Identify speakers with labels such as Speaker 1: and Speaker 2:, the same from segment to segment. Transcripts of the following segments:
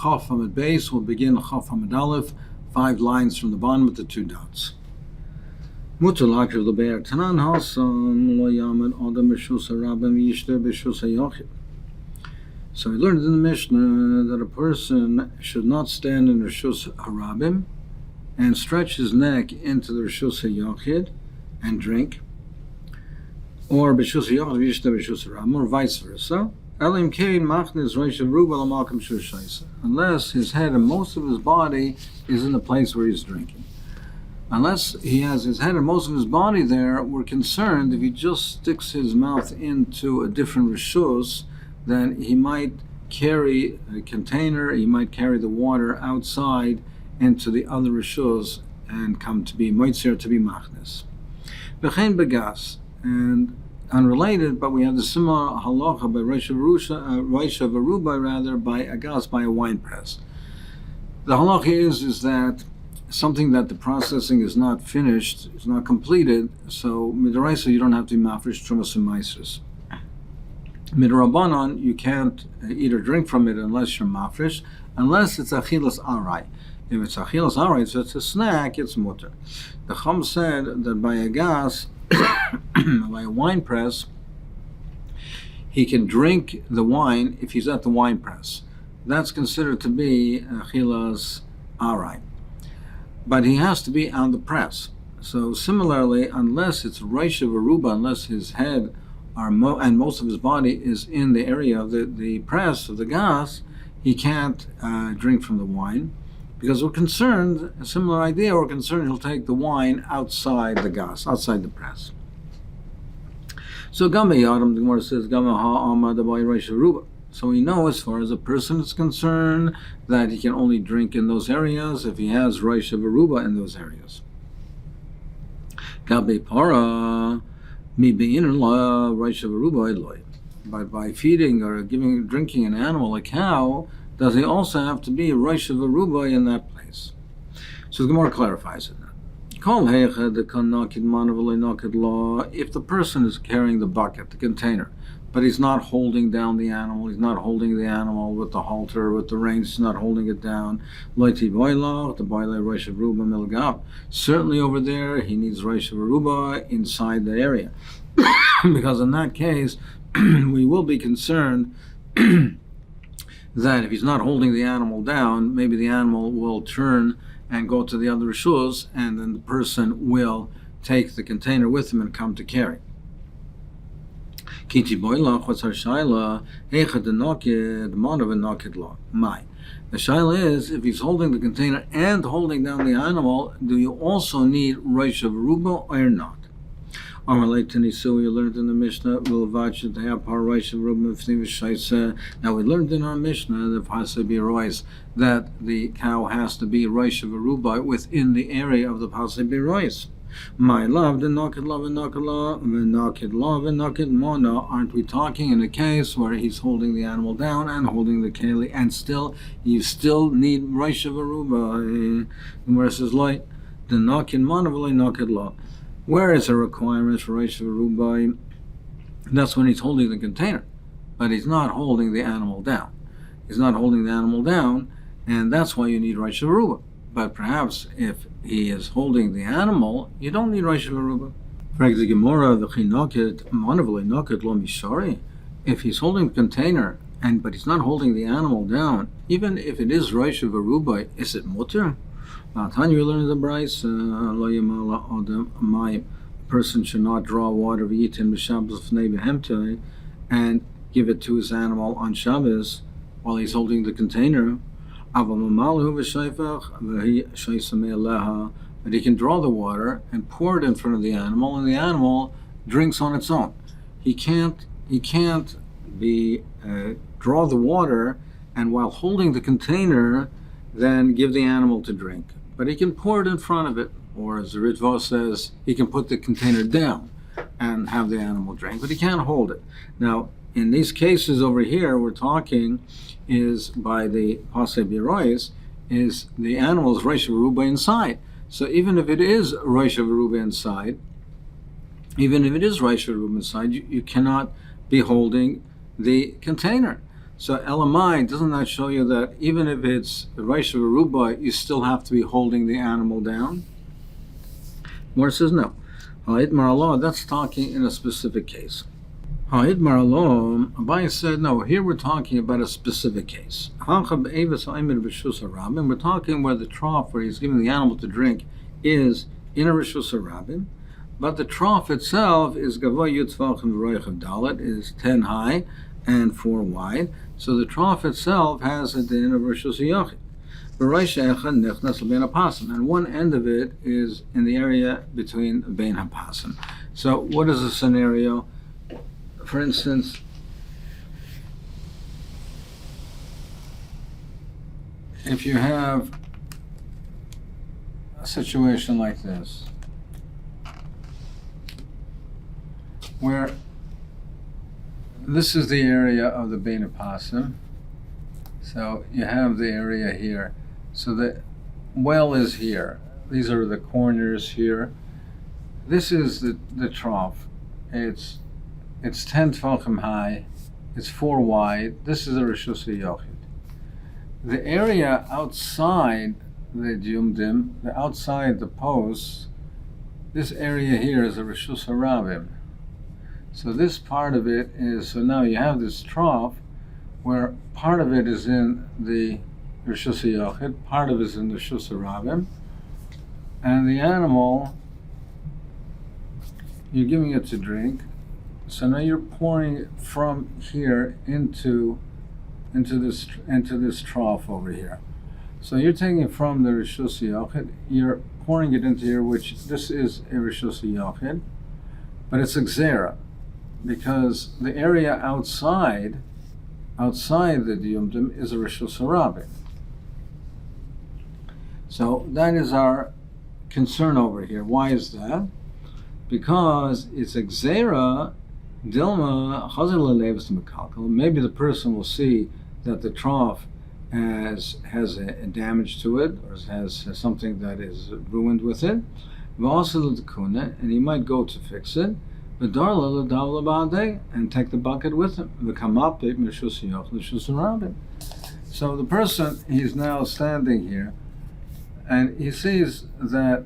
Speaker 1: Chaf Amud Beis will begin Chaf Amud Aleph, 5 lines from the bottom with the 2 dots. Mutar l'akriv l'be'er tanan hasan lo yamed adam b'shus harabim yishter b'shus hayachid. So we learned in the Mishnah that a person should not stand in Rishus Harabim and stretch his neck into the Rishus HaYachid and drink, or B'shus HaYachid v'yishta B'shus Harabim, or vice versa. Elim Kain Machnes Reish Aruba L'malkim Shushaisa, unless his head and most of his body is in the place where he's drinking. Unless he has his head and most of his body there, we're concerned if he just sticks his mouth into a different Rishus, then he might carry a container, he might carry the water outside into the other rishus and come to be moitzer, to be machnes. V'chein begas, and unrelated, but we have the similar halacha by Reish Aruba, rather, by a gas, by a wine press. The halacha is that something that the processing is not finished, is not completed, so midoraisa you don't have to be mafresh trumas and maisers. Midrabanan, you can't eat or drink from it unless you're mafresh, unless it's achilas arai. If it's achilas arai, so it's a snack, it's mutter. The Chum said that by a gas, by a wine press, he can drink the wine if he's at the wine press. That's considered to be achilas arai. But he has to be on the press. So similarly, unless it's Reish Aruba, unless his head and most of his body is in the area of the press of the gas, he can't drink from the wine, because we're concerned, a similar idea, we're concerned he'll take the wine outside the gas, outside the press. So Gama Yadam, the Gemara says, Gama Ha'amad Abai Reish Aruba. So we know, as far as a person is concerned, that he can only drink in those areas if he has Reish Aruba in those areas. Gabe Para, but by feeding or drinking an animal, a cow, does he also have to be Reish Aruba in that place? So the Gemara clarifies it. If the person is carrying the bucket, the container, but he's not holding down the animal, he's not holding the animal with the halter, with the reins, he's not holding it down. Certainly over there, he needs Reish Aruba inside the area. Because in that case, we will be concerned that if he's not holding the animal down, maybe the animal will turn and go to the other rishus, and then the person will take the container with him and come to carry. Kiti boilach, what's our shaila? Echad denokid, monav denokid lo. My. The shaila is, if he's holding the container and holding down the animal, do you also need Reish Aruba or not? Amalei Tenisu, you learned in the Mishnah, now we learned in our Mishnah, the Pasei Birois, that the cow has to be Reish Aruba within the area of the Pasei Birois. My love, the naked love and naked love, and naked love and naked mona. Aren't we talking in a case where he's holding the animal down and holding the keli, and you still need Reish Aruba? Where it says like the naked mona, naked love. Where is a requirement for Reish Aruba? That's when he's holding the container, but he's not holding the animal down. He's not holding the animal down, and that's why you need Reish Aruba. But perhaps if he is holding the animal, you don't need Reish Aruba. If he's holding the container, but he's not holding the animal down, even if it is Reish Aruba, is it mutter? Tanya, we learned the Bryce, my person should not draw water and give it to his animal on Shabbos while he's holding the container. But he can draw the water and pour it in front of the animal, and the animal drinks on its own. He can't draw the water and while holding the container then give the animal to drink. But he can pour it in front of it, or as the Ritva says, he can put the container down and have the animal drink, but he can't hold it. Now, in these cases over here, we're talking is by the Pasei Birois, is the animal's Reish Aruba inside. So even if it is Reish Aruba inside, you cannot be holding the container. So Elamai, doesn't that show you that even if it's Reish Aruba, you still have to be holding the animal down? Mor says no. Ha'id Maralo, that's talking in a specific case. Ha'id Maralo, Abai said no, here we're talking about a specific case. We're talking where the trough where he's giving the animal to drink is in a Rishus Harabim, but the trough itself is Gavoy Yutzvachim V'roichav Dalet, is 10 high and 4 wide. So the trough itself has a din of Rishus Yochid. And one end of it is in the area between Bein Hapasim. So what is the scenario? For instance, if you have a situation like this, where this is the area of the Bein Hapasim, so you have the area here. So the well is here. These are the corners here. This is the trough. It's 10 tefachim high. It's 4 wide. This is a Rishus Yochid. The area outside the Yumdim, outside the posts, this area here is a Rishus Harabim. So this part of it is, so now you have this trough where part of it is in the Rishus Yochid, part of it is in the Rishus Harabim, and the animal, you're giving it to drink. So now you're pouring it from here into this trough over here. So you're taking it from the Rishus Yochid, you're pouring it into here, which this is a Rishus Yochid, but it's a Gzera, because the area outside the Diyumdim is a Rishus Harabim. So that is our concern over here. Why is that? Because it's a Gzera, Dilma, Chazir Lelevis Mekalkal. Maybe the person will see that the trough has a damage to it, or has something that is ruined with it. And he might go to fix it. And take the bucket with him. So the person, he's now standing here, and he sees that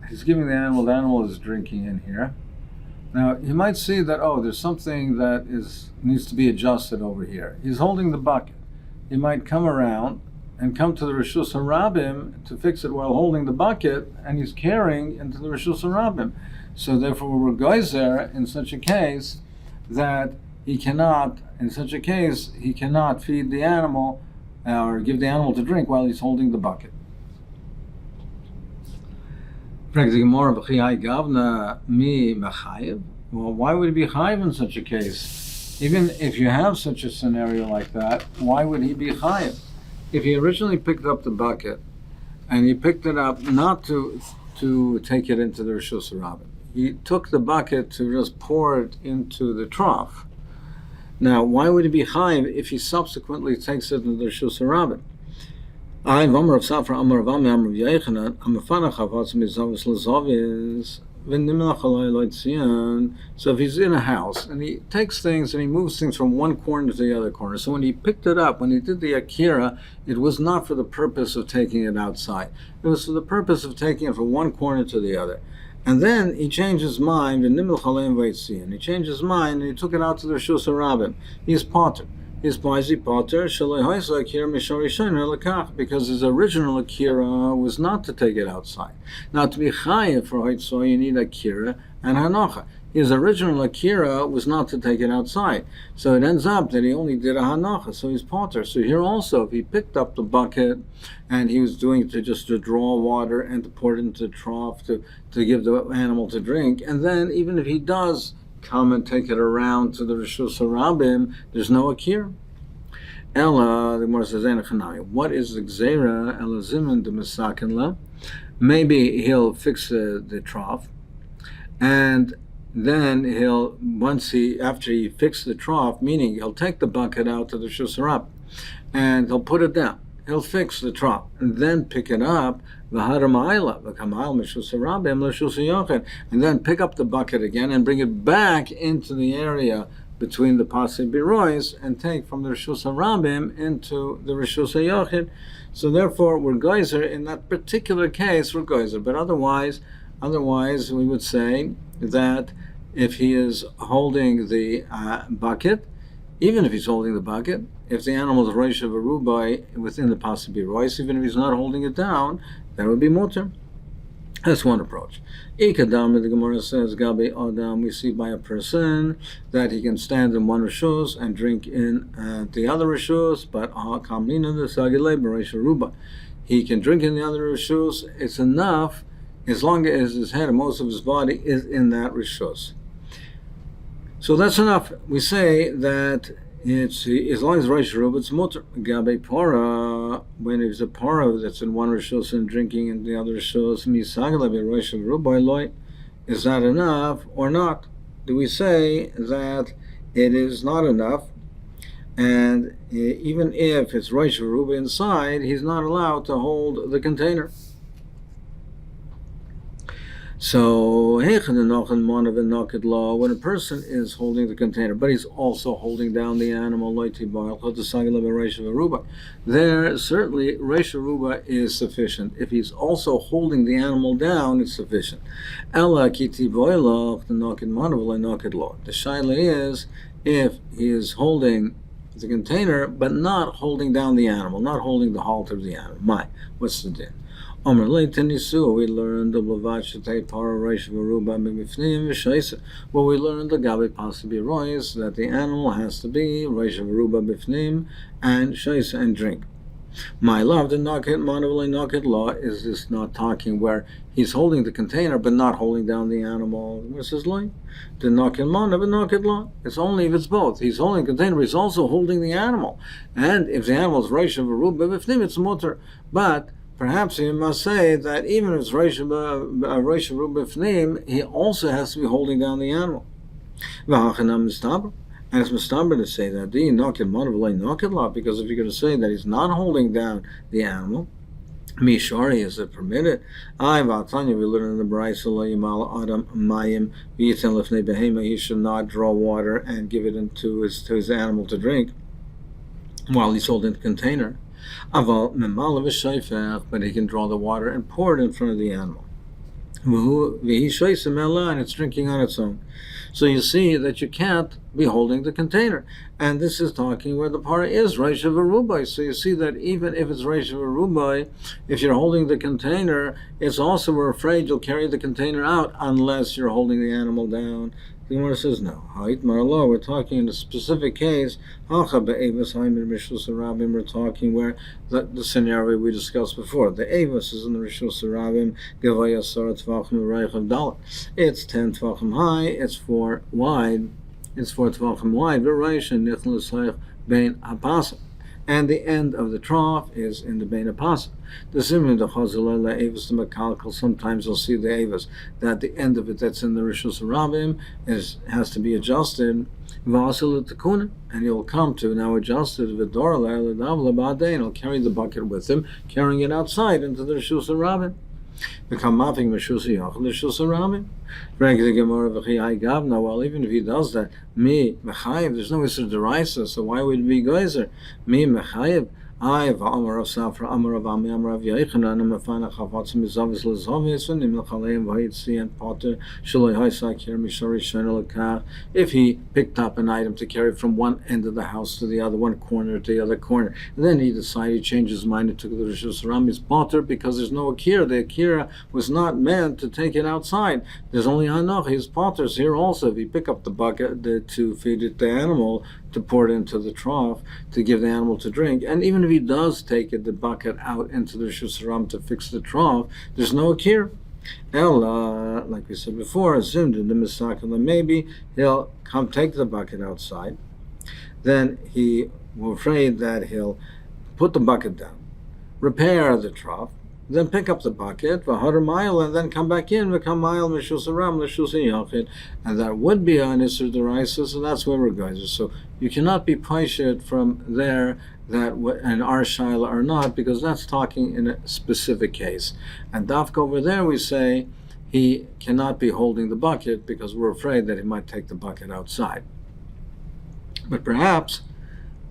Speaker 1: he's giving the animal is drinking in here. Now, you might see that, there's something that needs to be adjusted over here. He's holding the bucket. He might come around and come to the Rishus Harabim to fix it while holding the bucket, and he's carrying into the Rishus Harabim. So therefore, we're geyser in such a case that he cannot feed the animal or give the animal to drink while he's holding the bucket. Well, why would he be chayiv in such a case? Even if you have such a scenario like that, why would he be chayiv? If he originally picked up the bucket, and he picked it up not to take it into the Rishus Harabim, he took the bucket to just pour it into the trough. Now, why would he be chayiv if he subsequently takes it into the Rishus Harabim? So if he's in a house and he takes things and he moves things from one corner to the other corner, so when he picked it up, when he did the akira, it was not for the purpose of taking it outside. It was for the purpose of taking it from one corner to the other. And then he changed his mind, and he changed his mind and he took it out to the Rishus Harabim. He's potter. He's potter, because his original akira was not to take it outside. Now, to be chayiv for hoitzo, you need akira and hanocha. His original akira was not to take it outside. So it ends up that he only did a hanocha, so he's potter. So here also, if he picked up the bucket and he was doing it to draw water and to pour it into the trough to give the animal to drink, and then even if he does come and take it around to the Rishus Harabim, there's no akira. Ella, the Gemara says, what is the gzera? Ella zimun de misakin la. Maybe he'll fix the trough, and then after he fixed the trough, meaning he'll take the bucket out to the Rishus Harabim, and he'll put it down. He'll fix the trough, and then pick it up, and then pick up the bucket again and bring it back into the area between the Pasei Birois and take from the Rishus HaRabim into the Rishus HaYachid. So therefore, we're geyser in that particular case. We're geyser, but otherwise, we would say that if he is holding the bucket, even if he's holding the bucket, if the animal is Reish of a Rubai within the Pasei Birois, even if he's not holding it down, that would be mutter. That's one approach. Ikadam, the Gemara says, Gabi Adam, we see by a person that he can stand in one rishus and drink in the other rishus, but Kamina the Sagile Beresh Ruba. He can drink in the other rishus. It's enough as long as his head and most of his body is in that rishus. So that's enough. We say that it's as long as Reish Ruba, it's mutter. Gabe Para, when it's a para that's in one rishus and drinking in the other rishus, Misagala be Reish Ruba loy. Is that enough or not? Do we say that it is not enough? And even if it's Reish Ruba inside, he's not allowed to hold the container. So, when a person is holding the container, but he's also holding down the animal, there certainly Reish Ruba is sufficient. If he's also holding the animal down, it's sufficient. The shaila is if he is holding the container, but not holding down the animal, not holding the halter of the animal. What's the din? We learned the what we learned the Gabi Pasei Birois that the animal has to be Reish Ruba Bifnim and Shaisa and drink. My love, the Naked law is this not talking where he's holding the container but not holding down the animal. What's his line? The Naked law. It's only if it's both. He's holding the container, but he's also holding the animal. And if the animal is Reish Ruba Bifnim, it's mutter. But perhaps you must say that even if it's Reish Ruba Bifnim, he also has to be holding down the animal. And it's mistaber to say that because if you're going to say that he's not holding down the animal, Mishari, is it permitted? We learn in the Brayso, he should not draw water and give it into his animal to drink while he's holding the container. But he can draw the water and pour it in front of the animal. And it's drinking on its own. So you see that you can't be holding the container. And this is talking where the para is Reish Rubai. So you see that even if it's Reish Rubai, if you're holding the container, it's also we're afraid you'll carry the container out unless you're holding the animal down. The Gemara says no. We're talking in a specific case. We're talking where the scenario we discussed before. The Avos is in the Rishus HaRabim. It's 10 tvachim high. It's 4 wide. It's 4 tvachim wide. And the end of the trough is in the Bein HaPasa. The Simon the Chazalala Avos the Makalkal. Sometimes you'll see the Avos that the end of it that's in the Rishus HaRabim has to be adjusted. And he'll come to now adjusted and he'll carry the bucket with him, carrying it outside into the Rishus HaRabim. Become mapping Rishus HaRabim. Well, even if he does that, there's no Isser Deraisa, so why would it be geyser? Mechayev. I have Amar of Safra, Amar of Ami, Amar of Yechanan, and Mafana Chavatz Mizavis Lazavis, and Nimlachaleim Vahitzi and Potter, Shalai Haisakir, Mishari Shanalakar. If he picked up an item to carry from one end of the house to the other, one corner to the other corner, and then he decided to change his mind and took the Rishus HaRabim's Potter because there's no Akira. The Akira was not meant to take it outside. There's only Hanoch, his Potters here also. If he pick up the bucket to feed it the animal, to pour it into the trough, to give the animal to drink, and even if he does take the bucket out into the Rishus HaRabim to fix the trough, there's no akir. Ella, like we said before, assumed in the Misakala, maybe he'll come take the bucket outside. Then he was afraid that he'll put the bucket down, repair the trough, then pick up the bucket, and then come back in, become mile, and that would be an Isser Deraisa, so that's where we're going. So you cannot be paishet from there that an our shaila or not, because that's talking in a specific case. And Dafka over there we say he cannot be holding the bucket because we're afraid that he might take the bucket outside. But perhaps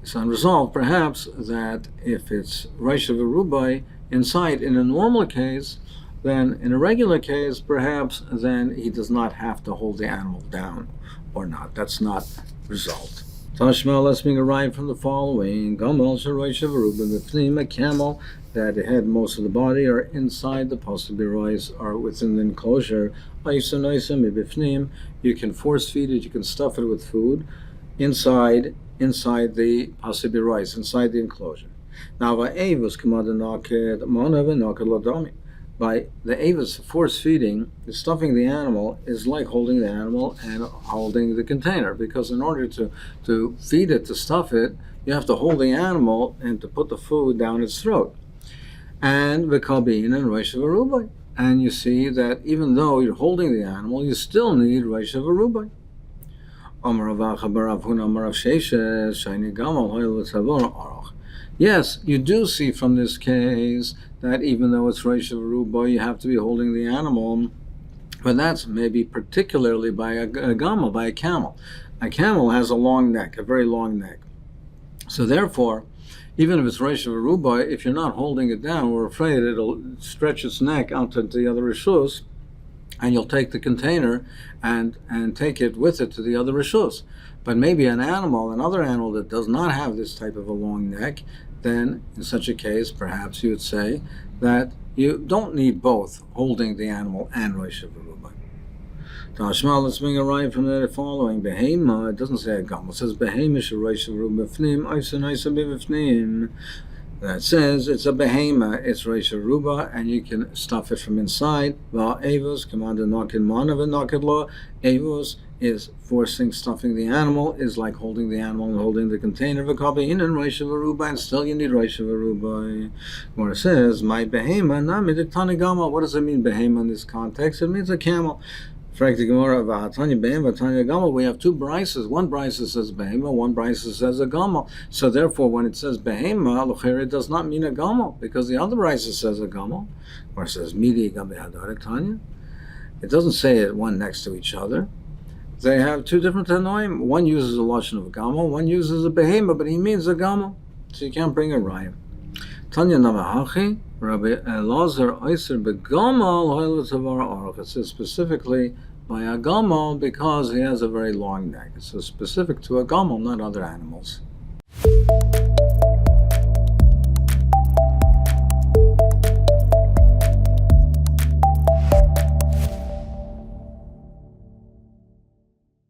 Speaker 1: it's unresolved. Perhaps that if it's Reish V'Rubai inside in a normal case, then in a regular case, perhaps then he does not have to hold the animal down or not. That's not resolved. Tashma, let's make a rhyme from the following. Gamal Reish V'Rubai B'Pnim, a camel that the head, most of the body are inside the possibilities, are within the enclosure. You can force feed it, you can stuff it with food inside the possibilities, inside the enclosure. Now, by the avos, force feeding, the stuffing the animal is like holding the animal and holding the container, because in order to feed it, to stuff it, you have to hold the animal and to put the food down its throat. And v'kalbin and Reish V'Rubai. And you see that even though you're holding the animal, you still need Reish V'Rubai. Yes, you do see from this case that even though it's Reish V'Rubai, you have to be holding the animal, but that's maybe particularly by a gamal, by a camel. A camel has a long neck, a very long neck. So therefore, even if it's Reish V'Rubai, if you're not holding it down, we're afraid it'll stretch its neck out to the other rishus, and you'll take the container and take it with it to the other rishus. But maybe another animal that does not have this type of a long neck, then in such a case, perhaps you would say that you don't need both holding the animal and Reish V'Rubai. Tashma, let's bring a rhyme from the following. Behema, it doesn't say a gam, it says Behema Reish V'Rubai B'Fnim, Isa B'Fnim. That says it's a behema, it's Reish V'Rubai, and you can stuff it from inside. While avos, command nokin manav and nokin law. Avos is stuffing the animal, is like holding the animal and holding the container. V'kabin and Reish V'Rubai, and still you need Reish V'Rubai. Where it says, my behema, namid tanigama. What does it mean, behema, in this context? It means a camel. We have two brises. One brisa says behema, one brisa says a gamal. So therefore, when it says behema, it does not mean a gamal, because the other brisa says a gamal, or it says midi gamehadar tanya. It doesn't say it one next to each other. They have two different tanoim. One uses a lashon of a gamal, one uses a behema, but he means a gamal. So you can't bring a rhyme. Tanya namahachi, Rabbi Elazar Oiser begamal hoylatavar aruch. It says specifically by a gamal because he has a very long neck. It's so specific to a gamal, not other animals.